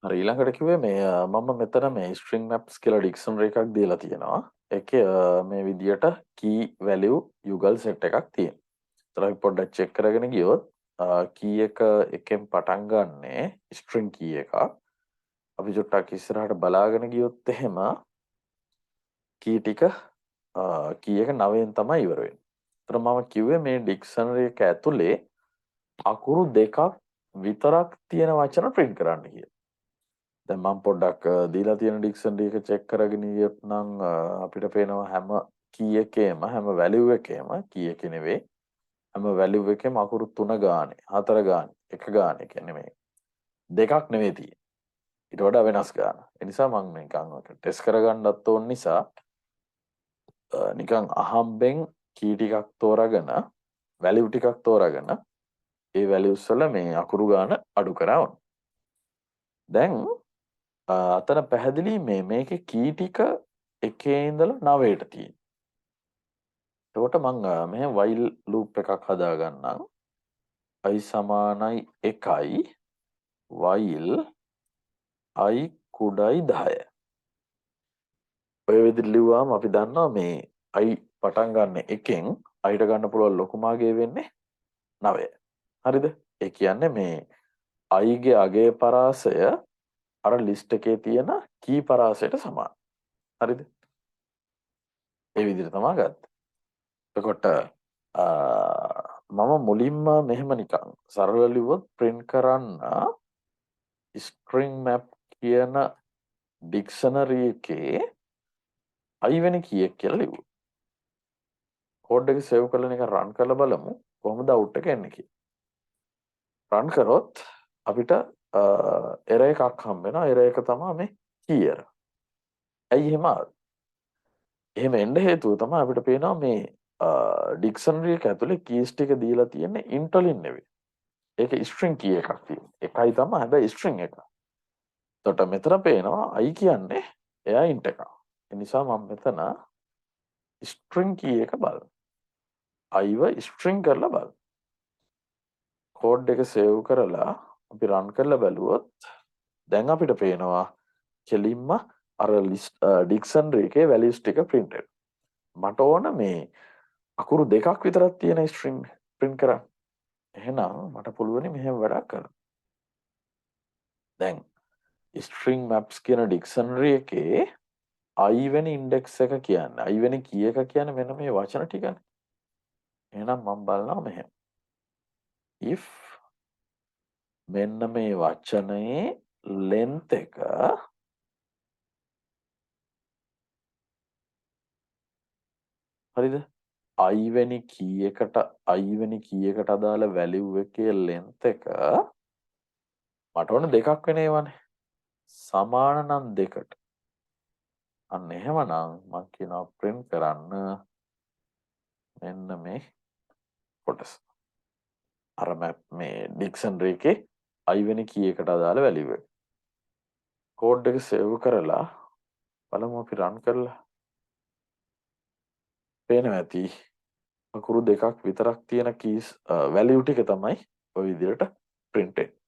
හරි ඊළඟට කිව්වේ මේ මම මෙතන මේ string maps කියලා ඩික්ෂනරි එකක් දීලා තියෙනවා. ඒකේ මේ විදියට key value යුගල් set එකක් තියෙනවා. ඒතර අපි පොඩ්ඩක් check කරගෙන ගියොත් key එක එකෙන් පටන් ගන්නේ string key එකක්. අපි චුට්ටක් ඉස්සරහට බලාගෙන ගියොත් එහෙම key ටික key එක 9න් තමයි ඉවර වෙන්නේ. ඒතර මම කිව්වේ මේ ඩික්ෂනරි එක ඇතුලේ අකුරු දෙකක් විතරක් තියෙන වචන print කරන්න කියලා. දැන් මම පොඩ්ඩක් දීලා තියෙන ඩික්ෂනරි එක චෙක් කරගෙන ගියොත් නම් අපිට පේනවා හැම කී එකේම හැම වැලියු එකේම කී එක නෙවෙයි හැම වැලියු එකේම අකුරු 3 ගානේ 4 ගානේ 1 ගානේ කියන්නේ මේ දෙකක් නෙවෙයි තියෙන්නේ. ඊට වඩා වෙනස් ගාන. ඒ නිසා මම නිකන් ටෙස්ට් කරගන්නත් ඕන නිසා නිකන් අහම්බෙන් කී ටිකක් තෝරාගෙන වැලියු ටිකක් තෝරාගෙන ඒ වැලියුස් වල මේ අකුරු ගාන අඩු කරවන්න. දැන් අතන පැහැදිලි මේකේ කී ටික එකේ ඉඳලා 9ට තියෙනවා. එතකොට මම මෙහෙම while loop එකක් හදා ගන්නම්. i සමානයි 1යි while i කුඩයි 10. ඔය විදිහට ලිව්වාම අපි දන්නවා මේ i පටන් ගන්න එකෙන් iට ගන්න පුළුවන් ලොකුම අගය වෙන්නේ 9. හරිද? ඒ කියන්නේ මේ i ගේ අගය පරාසය අර ලිස්ට් එකේ තියෙන කී පරාසයට සමානයි. හරිද? ඒ විදිහට තමයි ගත්තේ. එතකොට මම මුලින්ම මෙහෙම නිකන් සරල ලිව්වොත් print කරන්න string map කියන ඩික්ෂනරි එකේ i වෙනි කීයක් කියලා ලිව්වා. කෝඩ් එක සේව් කරලා නිකන් රන් කරලා බලමු කොහොමද අවුට් එක එන්නේ කියලා. රන් කරොත් අපිට error එකක් හම්බ වෙනවා. error එක තමයි මේ key error. ඇයි එහෙම ආවේ? එහෙම එන්න හේතුව තමයි අපිට පේනවා මේ ඩික්ෂනරි එක ඇතුලේ කීස් ටික දීලා තියෙන්නේ int වලින් නෙවෙයි. ඒක string key එකක් තියෙනවා. එකයි තමයි හැබැයි string එක. එතකොට මෙතන පේනවා i කියන්නේ එයා int එකක්. ඒ නිසා මම මෙතන string key එක බලනවා. i ව string කරලා බලනවා. කෝඩ් එක සේව් කරලා අපි රන් කරලා බැලුවොත් දැන් අපිට පේනවා කෙලින්ම අර ලිස්ට් ඩික්ෂනරි එකේ වැලියුස් ටික print වෙනවා. මට ඕන මේ අකුරු දෙකක් විතරක් තියෙන string print කරන්න. එහෙනම් මට පුළුවනි මෙහෙම වැඩක් කරන්න. දැන් string maps කියන ඩික්ෂනරි එකේ i වෙනි ඉන්ඩෙක්ස් එක කියන්නේ i වෙනි කී එක කියන්නේ මෙන්න මේ වචන ටිකනේ. එහෙනම් මම බලනවා මෙහෙම. if මෙන්න මේ වචනයේ length එක හරිද? i වෙනි කී එකට අදාළ වැලියු එකේ length එක මට ඕන දෙකක් වෙන ඒවානේ. සමාන නම් දෙකට. අන්න එහෙමනම් මම කියනවා print කරන්න මෙන්න මේ කොටස. අර map මේ ඩික්ෂනරි එකේ i වෙනි කී එකට අදාළ වැලියු එක. කෝඩ් එක සේව් කරලා බලමු අපි රන් කරලා. පේනවා ඇති. අකුරු දෙකක් විතරක් තියෙන කීස් වැලියු ටික තමයි ඔය විදිහට print වෙන්නේ.